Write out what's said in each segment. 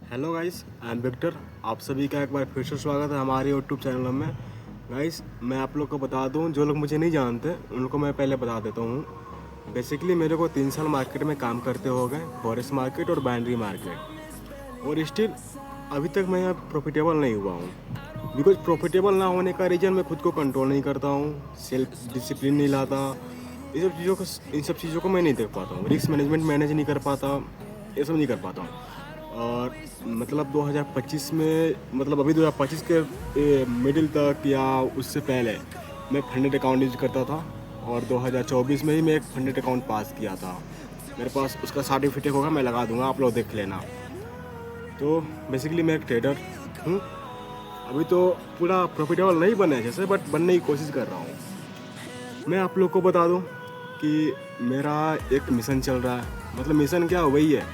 Hello guys, I am Victor. आप सभी का एक बार फिर से स्वागत है हमारे यूट्यूब चैनल में। गाइस, मैं आप लोग को बता दूं, जो लोग मुझे नहीं जानते उनको मैं पहले बता देता हूं। बेसिकली मेरे को 3 साल मार्केट में काम करते हो गए, फॉरेस्ट मार्केट और बाइनरी मार्केट, और स्टिल अभी तक मैं प्रॉफिटेबल नहीं हुआ हूँ। बिकॉज प्रॉफिटेबल ना होने का रीज़न, मैं खुद को कंट्रोल नहीं करता हूँ, सेल्फ डिसिप्लिन नहीं लाता, इन सब चीज़ों को मैं नहीं देख पाता हूँ, रिस्क मैनेजमेंट मैनेज नहीं कर पाता, ये सब नहीं कर पाता हूँ। और मतलब 2025 में, मतलब अभी 2025 के मिडिल तक या उससे पहले मैं फंडेड अकाउंट यूज करता था, और 2024 में ही मैं एक फंडेड अकाउंट पास किया था। मेरे पास उसका सर्टिफिकेट होगा, मैं लगा दूंगा, आप लोग देख लेना। तो बेसिकली मैं एक ट्रेडर हूँ। अभी तो पूरा प्रॉफिटेबल नहीं बने जैसे, बट बनने की कोशिश कर रहा हूँ। मैं आप लोग को बता दूँ कि मेरा एक मिशन चल रहा है। मतलब मिशन क्या, वही है,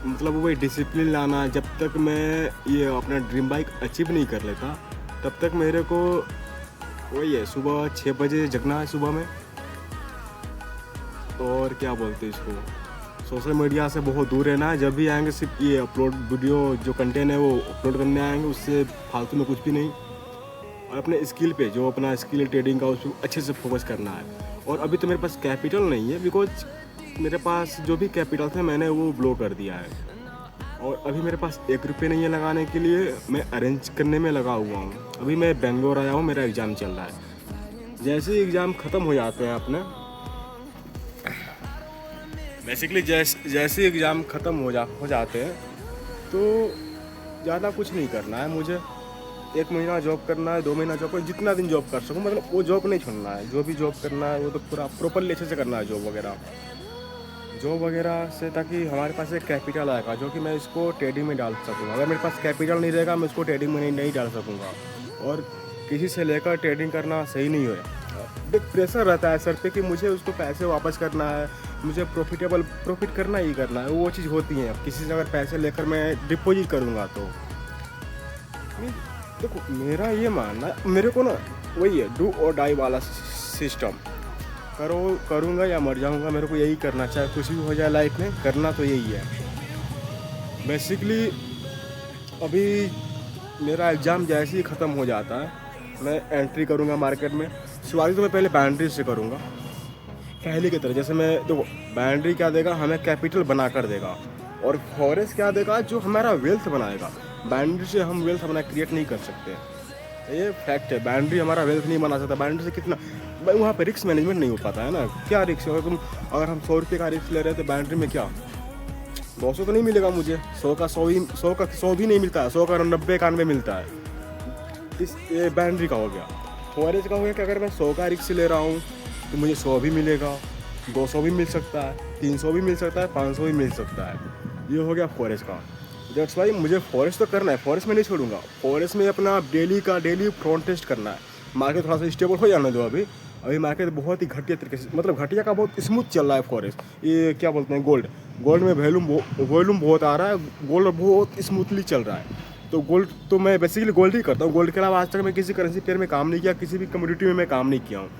मतलब वही डिसिप्लिन लाना। जब तक मैं ये अपना ड्रीम बाइक अचीव नहीं कर लेता, तब तक मेरे को वही है, सुबह 6 बजे जगना है सुबह में, और क्या बोलते हैं इसको, सोशल मीडिया से बहुत दूर रहना है। जब भी आएंगे सिर्फ ये अपलोड वीडियो जो कंटेंट है वो अपलोड करने आएंगे, उससे फालतू में कुछ भी नहीं। और अपने स्किल पे, जो अपना स्किल ट्रेडिंग का, उसको अच्छे से फोकस करना है। और अभी तो मेरे पास कैपिटल नहीं है, बिकॉज मेरे पास जो भी कैपिटल था मैंने वो ब्लो कर दिया है। और अभी मेरे पास 1 रुपये नहीं है लगाने के लिए, मैं अरेंज करने में लगा हुआ हूँ। अभी मैं बेंगलोर आया हूँ, मेरा एग्ज़ाम चल रहा है। जैसे ही एग्ज़ाम ख़त्म हो जाते हैं अपने, बेसिकली जैसे एग्ज़ाम ख़त्म हो जाते हैं, तो ज़्यादा कुछ नहीं करना है मुझे। 1 महीना जॉब करना है, 2 महीना जॉब करना, जितना दिन जॉब कर सकूँ, मतलब वो जॉब नहीं छोड़ना है। जो भी जॉब करना है वो तो पूरा प्रॉपरली अच्छे से करना है, जॉब वगैरह से, ताकि हमारे पास एक कैपिटल आएगा जो कि मैं इसको ट्रेडिंग में डाल सकूँगा। अगर मेरे पास कैपिटल नहीं रहेगा, मैं इसको ट्रेडिंग में नहीं डाल सकूँगा। और किसी से लेकर ट्रेडिंग करना सही नहीं है। एक प्रेशर रहता है सर पे कि मुझे उसको पैसे वापस करना है, मुझे प्रॉफिट करना ही करना है, वो चीज़ होती है। अब किसी से अगर पैसे लेकर मैं डिपॉजिट करूँगा तो देखो, मेरा ये मानना है, मेरे को ना वही है, डू और डाई वाला सिस्टम। करूँगा या मर जाऊँगा, मेरे को यही करना, चाहे कुछ भी हो जाए लाइफ में, करना तो यही है। बेसिकली अभी मेरा एग्ज़ाम जैसे ही ख़त्म हो जाता है, मैं एंट्री करूँगा मार्केट में। शुरुआती तो मैं पहले बाउंड्री से करूँगा, पहले की तरह। जैसे मैं देखो, बाउंड्री क्या देगा, हमें कैपिटल बना कर देगा, और फॉरेस्ट क्या देगा, जो हमारा वेल्थ बनाएगा। बाउंड्री से हम वेल्थ अपना क्रिएट नहीं कर सकते, ये फैक्ट है। बाउंड्री हमारा वेल्थ नहीं बना सकता। बाउंड्री से कितना भाई, वहाँ पे रिस्क मैनेजमेंट नहीं हो पाता है ना। क्या रिस्क है, अगर हम 100 रुपये का रिस्क ले रहे हैं तो बाउंड्री में क्या 200 तो नहीं मिलेगा मुझे, 100 का 100 भी नहीं मिलता है, 100 का 90 91 मिलता है। ये बाउंड्री का हो गया। फॉरेस्ट का हो गया कि अगर मैं 100 का रिस्क ले रहा हूँ तो मुझे 100 भी मिलेगा, 200 भी मिल सकता है, 300 भी मिल सकता है, 500 भी मिल सकता है। ये हो गया फॉरेस्ट का। जट्स भाई, मुझे फॉरेस्ट तो करना है, फॉरेस्ट में नहीं छोड़ूंगा। फॉरेस्ट में अपना डेली फ्रंट टेस्ट करना है। मार्केट थोड़ा सा स्टेबल हो जाना दो। अभी मार्केट बहुत ही घटिया तरीके से, मतलब घटिया का बहुत स्मूथ चल रहा है फॉरेस्ट। ये क्या बोलते हैं, गोल्ड में वॉल्यूम बहुत आ रहा है, गोल्ड बहुत स्मूथली चल रहा है। तो गोल्ड तो मैं बेसिकली गोल्ड ही करता हूँ। गोल्ड के अलावा आज तक मैं किसी करेंसी पेयर में काम नहीं किया, किसी भी कम्युनिटी में मैं काम नहीं किया हूँ।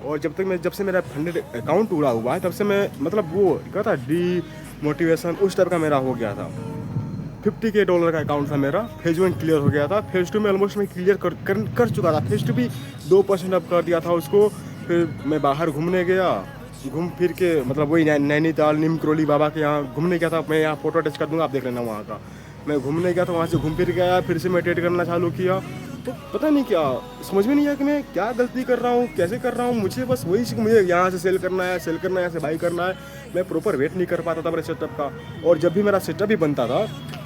और जब से मेरा फंडेड अकाउंट उड़ा हुआ है, तब से मैं, मतलब वो क्या था, डी मोटिवेशन उस टाइप का मेरा हो गया था। $50K का अकाउंट था मेरा। फेज 1 क्लियर हो गया था, फेज 2 में ऑलमोस्ट मैं क्लियर कर चुका था। फेज 2 भी 2% अप कर दिया था उसको। फिर मैं बाहर घूमने गया, घूम फिर के, मतलब वही नैनीताल नीम करोली बाबा के यहाँ घूमने गया था। मैं यहाँ फोटो अटैच कर दूँगा, आप देख लेना वहाँ का। मैं घूमने गया था, वहाँ से घूम फिर गया, फिर से मैं ट्रेड करना चालू किया। तो पता नहीं क्या, समझ में नहीं आया कि मैं क्या गलती कर रहा हूँ, कैसे कर रहा हूँ। मुझे बस वही, मुझे यहाँ से सेल करना है, यहाँ से बाई करना है। मैं प्रॉपर वेट नहीं कर पाता था मेरे सेटअप का। और जब भी मेरा सेटअप भी बनता था,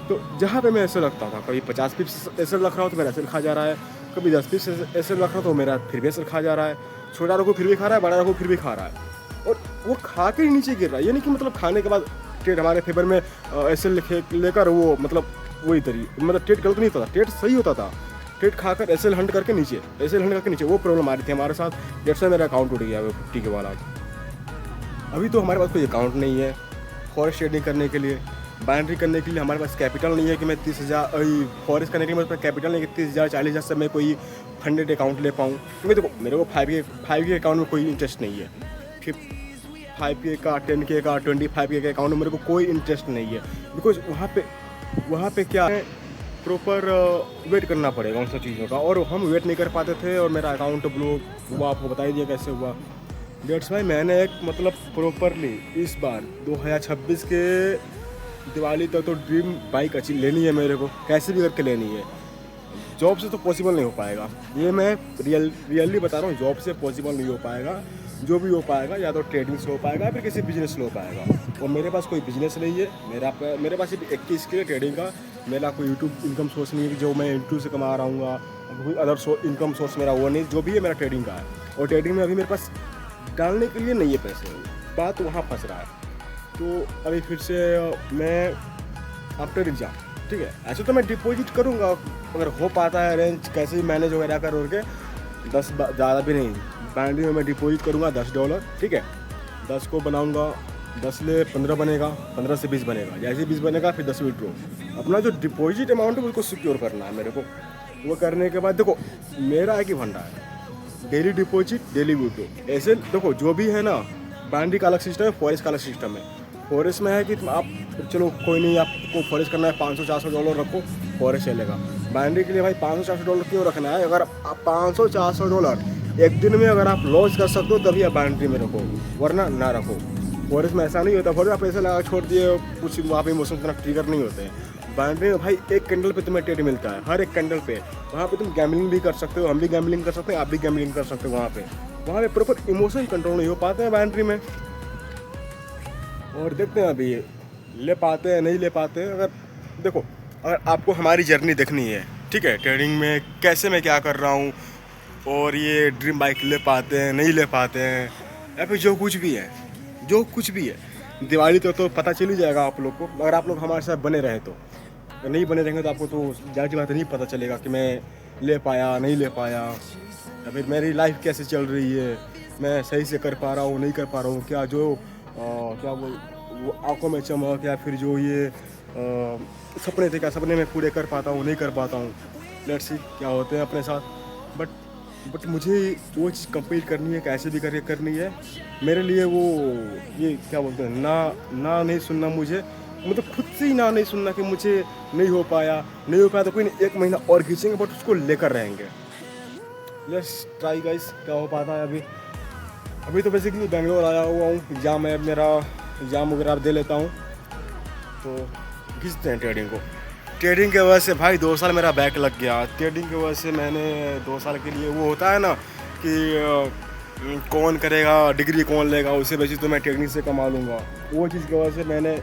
तो जहाँ पे मैं ऐसे रखता था, कभी 50 पिप्स ऐसे रख रहा हूँ तो मेरा सेल खा जा रहा है, कभी 10 पिप्स ऐसे रख रहा हूँ तो मेरा फिर भी सेल खा जा रहा है। छोटा रखो फिर भी खा रहा है, बड़ा रखो फिर भी खा रहा है, और वो खा के ही नीचे गिर रहा है। ये नहीं कि मतलब खाने के बाद ट्रेड हमारे फेवर में ऐसे लेकर वो, मतलब वही तरीके, मतलब ट्रेड गलत नहीं होता था, ट्रेड सही होता था। ट्रेड खाकर ऐसे हंट करके नीचे, वो प्रॉब्लम आ रही थी हमारे साथ। जब से मेरा अकाउंट उठ गया 50 के वाला। अभी तो हमारे पास कोई अकाउंट नहीं है फॉरेस्ट ट्रेडिंग करने के लिए। बाइनरी करने के लिए हमारे पास कैपिटल नहीं है कि मैं 30,000, फॉरेस्ट करने के लिए मेरे पास कैपिटल नहीं है कि 30,000 40,000 से मैं कोई फंडेड अकाउंट ले पाऊँ। क्योंकि देखो, मेरे को 5K अकाउंट में कोई इंटरेस्ट नहीं है। 5K का, 10K का, 25K के अकाउंट में मेरे को कोई इंटरेस्ट नहीं है। बिकॉज वहाँ पे वहाँ पे क्या है, प्रॉपर वेट करना पड़ेगा उन सब चीज़ों का, और हम वेट नहीं कर पाते थे और मेरा अकाउंट ब्लॉक हुआ। आपको बता ही दिया कैसे हुआ। डेट्स भाई मैंने एक मतलब प्रॉपरली इस बार 2026 के दिवाली तक तो ड्रीम बाइक अच्छी लेनी है मेरे को, कैसे भी करके लेनी है। जॉब से तो पॉसिबल नहीं हो पाएगा, ये मैं रियली बता रहा हूँ, जॉब से पॉसिबल नहीं हो पाएगा। जो भी हो पाएगा या तो ट्रेडिंग से हो पाएगा या फिर किसी बिजनेस से हो पाएगा। और मेरे पास कोई बिजनेस नहीं है, मेरे पास सिर्फ एक ही स्किल है, ट्रेडिंग का। मेरा कोई यूट्यूब इनकम सोर्स नहीं है कि जो मैं यूट्यूब से कमा रहा हूँ, कोई अदर इनकम सोर्स मेरा वो नहीं। जो भी है मेरा ट्रेडिंग का है, और ट्रेडिंग में अभी मेरे पास डालने के लिए नहीं है पैसे, बात वहाँ फंस रहा है। तो अभी फिर से मैं आफ्टर एग्जाम, ठीक है, ऐसे तो मैं डिपॉजिट करूँगा अगर हो पाता है अरेंज, कैसे भी मैनेज वगैरह कर के 10 ज़्यादा भी नहीं, बैंडी में मैं डिपॉजिट करूँगा $10, ठीक है। 10 को बनाऊँगा, 10 ले 15 बनेगा, 15 से 20 बनेगा, जैसे 20 बनेगा फिर 10 विड्रॉ। अपना जो डिपॉजिट अमाउंट है उसको सिक्योर करना है मेरे को। वो करने के बाद देखो मेरा एक ही फंडा है, डेली डिपॉजिट डेली विड्रॉ। ऐसे देखो जो भी है ना, बैंडी का अलग सिस्टम है, फॉरेस्ट का अलग सिस्टम है। फॉरेस्ट में है कि आप चलो कोई नहीं, आपको फॉरेस्ट करना है $500-400 रखो, फॉरेस्ट चलेगा। बैंडी के लिए भाई $500-400 क्यों रखना है? अगर आप $500-400 एक दिन में अगर आप लॉस कर सकते हो तभी आप बैंडी में रखो, वरना ना रखो। फॉरेस्ट में ऐसा नहीं होता, फॉरेस्ट आप पैसे लगा छोड़ दिए, कुछ वहाँ पे इमोशन इतना ट्रिगर नहीं होते हैं। बैंडी में भाई एक कैंडल पे तुम्हें टेड मिलता है, हर एक कैंडल पे। वहाँ पे तुम गैमलिंग भी कर सकते हो, हम भी गैमलिंग कर सकते हैं, आप भी गैमलिंग कर सकते हो। वहाँ पे प्रॉपर इमोशन कंट्रोल नहीं हो पाते हैं बैंडी में। और देखते हैं अभी ले पाते हैं नहीं ले पाते हैं। अगर देखो, अगर आपको हमारी जर्नी देखनी है, ठीक है, ट्रेडिंग में कैसे मैं क्या कर रहा हूँ, और ये ड्रीम बाइक ले पाते हैं नहीं ले पाते हैं, या फिर जो कुछ भी है, दिवाली तो पता चल ही जाएगा आप लोग को, अगर आप लोग हमारे साथ बने रहे तो। नहीं बने रहेंगे तो आपको तो जाहिर बात नहीं पता चलेगा कि मैं ले पाया नहीं ले पाया, या फिर मेरी लाइफ कैसे चल रही है, मैं सही से कर पा रहा हूँ नहीं कर पा रहा हूँ, क्या जो क्या वो आंखों में चमक, या फिर जो ये सपने थे क्या सपने में पूरे कर पाता हूँ नहीं कर पाता हूँ। लेट्स सी क्या होते हैं अपने साथ। बट मुझे वो चीज़ कंप्लीट करनी है, कैसे भी करके करनी है। मेरे लिए वो ये क्या बोलते हैं, ना नहीं सुनना मुझे, मतलब खुद से ही ना नहीं सुनना कि मुझे नहीं हो पाया तो कोई नहीं, 1 महीना और खींचेंगे बट उसको लेकर रहेंगे। लेट्स ट्राई गाइस, क्या हो पाता है। अभी तो बेसिकली बेंगलोर आया हुआ हूँ, एग्ज़ाम है मेरा, एग्ज़ाम वगैरह दे लेता हूँ तो खींचते हैं ट्रेडिंग को। ट्रेडिंग के वजह से भाई 2 साल मेरा बैक लग गया। ट्रेडिंग की वजह से मैंने 2 साल के लिए, वो होता है ना कि कौन करेगा डिग्री कौन लेगा, उससे बेसिस तो मैं ट्रेडिंग से कमा लूँगा, वो चीज़ की वजह से मैंने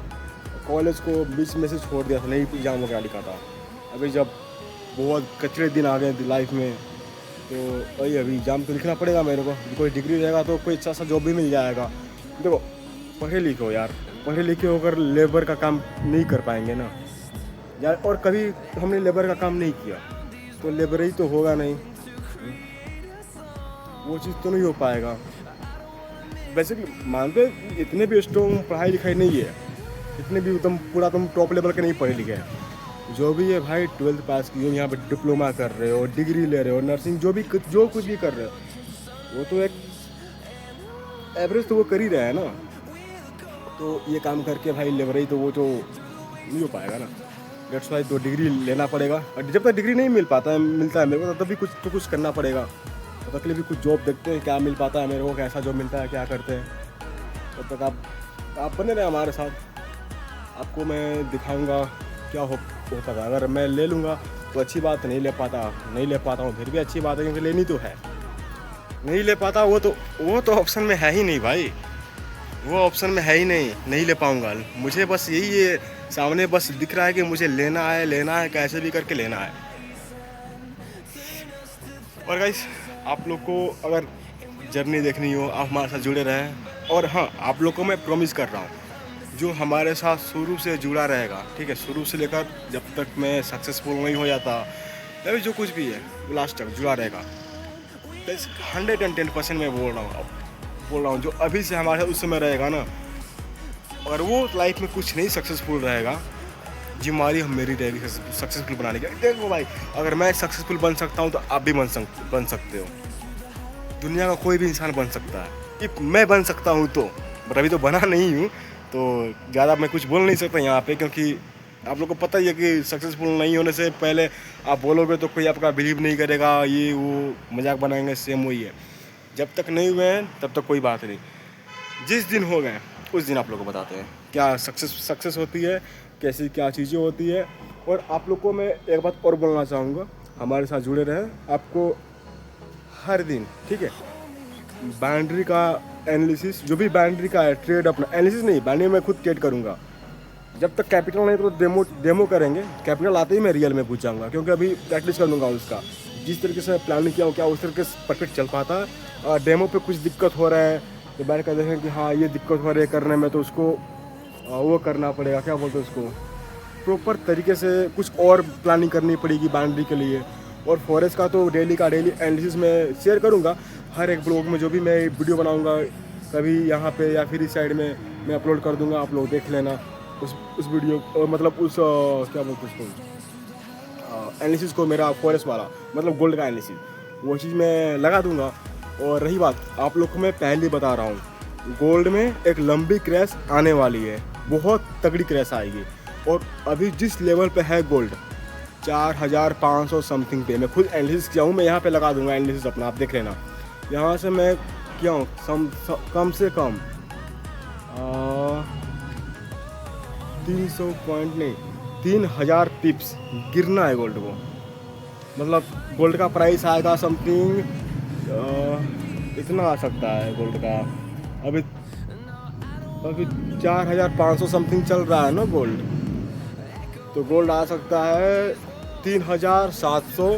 कॉलेज को बीच में से छोड़ दिया था, नहीं एग्ज़ाम वगैरह लिखा था। अभी जब बहुत कचरे दिन आ गए लाइफ में तो वही अभी एग्ज़ाम तो लिखना पड़ेगा मेरे को। कोई डिग्री रहेगा तो कोई अच्छा सा जॉब भी मिल जाएगा। देखो पढ़े लिखे यार, पढ़े लिखे होकर लेबर का काम नहीं कर पाएंगे ना यार, और कभी हमने लेबर का काम नहीं किया तो लेबर ही तो होगा नहीं, वो चीज़ तो नहीं हो पाएगा। वैसे भी मानते इतने भी स्ट्रॉन्ग पढ़ाई लिखाई नहीं है, इतने भी तुम टॉप लेवल के नहीं पढ़े लिखे हैं। जो भी है भाई 12th पास की हो, यहाँ पे डिप्लोमा कर रहे हो, डिग्री ले रहे हो, नर्सिंग जो कुछ भी कर रहे हो, वो तो एक एवरेज तो वो कर ही रहा है ना। तो ये काम करके भाई लेवरेज तो वो तो नहीं हो पाएगा ना। डेट्स वाई तो डिग्री लेना पड़ेगा, और जब तक डिग्री नहीं मिलता है मेरे को तब भी कुछ करना पड़ेगा। तब तक के लिए भी कुछ जॉब देखते हैं क्या मिल पाता है मेरे को, कैसा जॉब मिलता है क्या करते हैं। तब तक आप बने रहे हमारे साथ, आपको मैं दिखाऊँगा क्या होता था। अगर मैं ले लूँगा तो अच्छी बात, नहीं ले पाता हूँ फिर भी अच्छी बात है, क्योंकि लेनी तो है। नहीं ले पाता वो तो ऑप्शन में है ही नहीं भाई, वो ऑप्शन में है ही नहीं ले पाऊँगा। मुझे बस यही है, सामने बस दिख रहा है कि मुझे लेना है कैसे भी करके लेना है। और गाइस आप लोग को अगर जर्नी देखनी हो आप हमारे साथ जुड़े रहें। और हाँ, आप लोग को मैं प्रॉमिस कर रहा हूँ, जो हमारे साथ शुरू से जुड़ा रहेगा, ठीक है, शुरू से लेकर जब तक मैं सक्सेसफुल नहीं हो जाता, या जो कुछ भी है वो लास्ट तक जुड़ा रहेगा। 110% मैं बोल रहा हूँ, जो अभी से हमारे साथ उस समय रहेगा ना, और वो लाइफ में कुछ नहीं सक्सेसफुल रहेगा, जिम्मेदारी हम मेरी रहेगी सक्सेसफुल बनाने की। देखो भाई, अगर मैं सक्सेसफुल बन सकता हूँ तो आप भी बन सकते हो। दुनिया का कोई भी इंसान बन सकता है, इफ मैं बन सकता हूँ तो, बट अभी तो बना नहीं हूँ तो ज़्यादा मैं कुछ बोल नहीं सकता यहाँ पे, क्योंकि आप लोग को पता ही है कि सक्सेसफुल नहीं होने से पहले आप बोलोगे तो कोई आपका बिलीव नहीं करेगा, ये वो मजाक बनाएंगे, सेम वही है। जब तक नहीं हुए हैं तब तक कोई बात नहीं, जिस दिन हो गए उस दिन आप लोग को बताते हैं क्या सक्सेस होती है, कैसी क्या चीज़ें होती है। और आप लोग को मैं एक बात और बोलना चाहूँगा, हमारे साथ जुड़े रहें, आपको हर दिन, ठीक है, बाउंड्री का एनालिसिस, जो भी बाउंड्री का है ट्रेड अपना एनालिसिस नहीं, बाउंड्री मैं खुद ट्रेड करूँगा। जब तक कैपिटल नहीं तो डेमो करेंगे, कैपिटल आते ही मैं रियल में पूछ जाऊँगा, क्योंकि अभी प्रैक्टिस कर लूँगा उसका। जिस तरीके से प्लानिंग किया हो क्या उस तरीके से परफेक्ट चल पाता है। डेमो पे कुछ दिक्कत हो रहा है तो बैठ कर देखें कि हाँ ये दिक्कत हो रही है करने में, तो उसको वो करना पड़ेगा, क्या बोलते हैं उसको, प्रॉपर तरीके से कुछ और प्लानिंग करनी पड़ेगी बाउंड्री के लिए। और फॉरेस्ट का तो डेली एनालिसिस में शेयर करूँगा हर एक ब्लॉग में, जो भी मैं वीडियो बनाऊँगा कभी यहाँ पे या फिर इस साइड में मैं अपलोड कर दूँगा, आप लोग देख लेना उस वीडियो, मतलब उस क्या बोलते हैं उसको, एनालिसिस को, मेरा फॉरेस्ट वाला मतलब गोल्ड का एनालिसिस, वो चीज़ मैं लगा दूँगा। और रही बात, आप लोग को मैं पहले बता रहा हूँ, गोल्ड में एक लंबी क्रैश आने वाली है, बहुत तगड़ी क्रैश आएगी। और अभी जिस लेवल पे है गोल्ड 4500 समथिंग पे, मैं खुद एनालिसिस किया हूँ, मैं यहाँ पे लगा दूँगा एनालिसिस अपना, आप देख लेना। यहाँ से मैं किया हूँ कम से कम 300 पॉइंट नहीं 3000 पिप्स गिरना है गोल्ड को। मतलब गोल्ड का प्राइस आएगा समथिंग इतना आ सकता है गोल्ड का, अभी 4500 समथिंग चल रहा है ना गोल्ड, तो गोल्ड आ सकता है 3700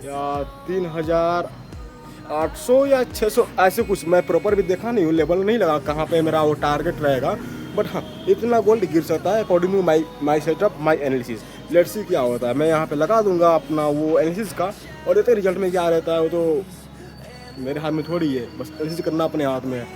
या 3800 या 600 ऐसे कुछ। मैं प्रॉपर भी देखा नहीं हूँ, लेवल नहीं लगा कहाँ पे मेरा वो टारगेट रहेगा, बट हाँ इतना गोल्ड गिर सकता है according to my setup, my analysis. Let's see क्या होता है, मैं यहाँ पे लगा दूंगा अपना वो एनालिसिस का, और देखते रिजल्ट में क्या रहता है, वो तो मेरे हाथ में थोड़ी है, बस एनालिसिस करना अपने हाथ में है।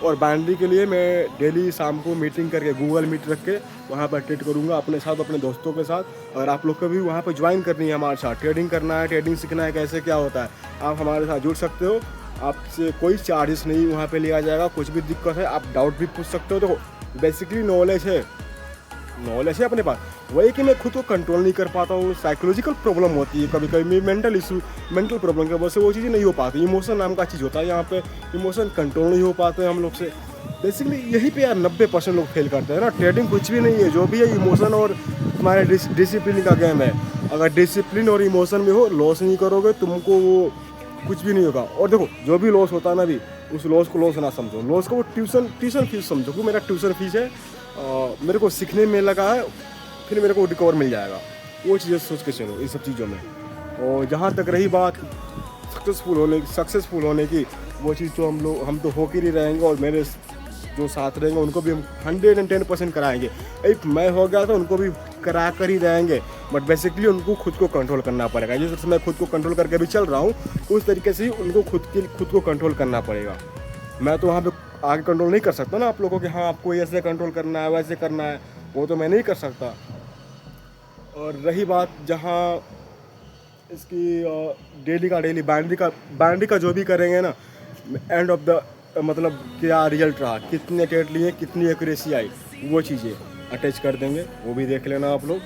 और बाउंड्री के लिए मैं डेली शाम को मीटिंग करके गूगल मीट रख के वहाँ पर ट्रेड करूँगा अपने साथ, अपने दोस्तों के साथ। अगर आप लोग को भी वहाँ पर ज्वाइन करनी है हमारे साथ, ट्रेडिंग करना है, ट्रेडिंग सीखना है कैसे क्या होता है, आप हमारे साथ जुड़ सकते हो। आपसे कोई चार्जेस नहीं वहाँ पे लिया जाएगा, कुछ भी दिक्कत है आप डाउट भी पूछ सकते हो। तो बेसिकली नॉलेज है अपने पास, वही कि मैं खुद को कंट्रोल नहीं कर पाता हूँ, साइकोलॉजिकल प्रॉब्लम होती है कभी कभी, मेंटल प्रॉब्लम की वजह से वो चीज़ें नहीं हो पाती। इमोशन नाम का चीज़ होता है, यहाँ पे इमोशन कंट्रोल नहीं हो पाते हम लोग से। बेसिकली यही पे यार 90% लोग फेल करते हैं ना। ट्रेडिंग कुछ भी नहीं है, जो भी है इमोशन और तुम्हारे डिसिप्लिन का गेम है। अगर डिसिप्लिन और इमोशन में हो, लॉस नहीं करोगे तुमको वो कुछ भी नहीं होगा। और देखो जो भी लॉस होता है ना, भी उस लॉस को लॉस ना समझो, लॉस को वो ट्यूशन फीस समझो कि मेरा ट्यूशन फीस है, मेरे को सीखने में लगा है, फिर मेरे को रिकवर मिल जाएगा। वो चीज़ें सोच के चलो इन सब चीज़ों में। और जहाँ तक रही बात सक्सेसफुल होने की, वो चीज़ तो हम तो होकर ही रहेंगे, और मेरे जो साथ रहेंगे उनको भी हम 110% कराएंगे। एक मैं हो गया तो उनको भी करा कर ही रहेंगे, बट बेसिकली उनको खुद को कंट्रोल करना पड़ेगा। जिस तरह से मैं खुद को कंट्रोल करके अभी चल रहा हूँ, उस तरीके से ही उनको खुद को कंट्रोल करना पड़ेगा। मैं तो वहाँ पे आगे कंट्रोल नहीं कर सकता ना आप लोगों को कि हाँ आपको ऐसे कंट्रोल करना है, वैसे करना है, वो तो मैं नहीं कर सकता। और रही बात जहाँ इसकी डेली बाउंड्री का जो भी करेंगे ना, एंड ऑफ द मतलब क्या रिजल्ट रहा, कितने ट्रेड लिए, कितनी एक्यूरेसी आई, वो चीज़ें अटैच कर देंगे, वो भी देख लेना आप लोग।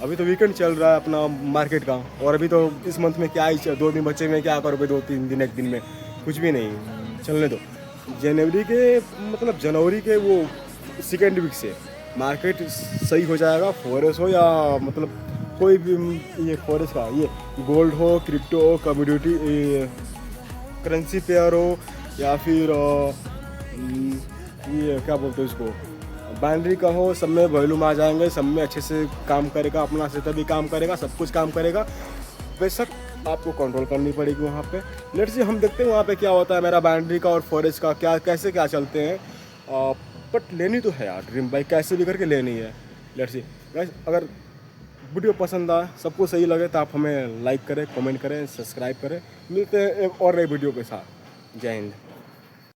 अभी तो वीकेंड चल रहा है अपना मार्केट का, और अभी तो इस मंथ में क्या ही 2 दिन बचे में क्या करोगे, 2-3 दिन, एक दिन में कुछ भी नहीं, चलने दो। जनवरी के वो सेकेंड वीक से मार्केट सही हो जाएगा। फॉरेस्ट हो या मतलब कोई भी, ये फॉरेस्ट का, ये गोल्ड हो, क्रिप्टो हो, कमोडिटी करेंसी पेयर हो, या फिर ये क्या बोलते हैं इसको, बाउंड्री का हो, सब में वॉल्यूम आ जाएंगे, सब में अच्छे से काम करेगा, अपना सेटअप भी काम करेगा, सब कुछ काम करेगा। बेशक आपको कंट्रोल करनी पड़ेगी वहाँ पे। लेट्स सी हम देखते हैं वहाँ पे क्या होता है, मेरा बाउंड्री का और फॉरेस्ट का कैसे चलते हैं। बट लेनी तो है यार ड्रीम बाइक, कैसे भी करके लेनी है। लेट्स सी गाइस, अगर वीडियो पसंद आए, सबको सही लगे, तो आप हमें लाइक करें, कमेंट करें, सब्सक्राइब करें। मिलते हैं एक और नई वीडियो के साथ। जय हिंद।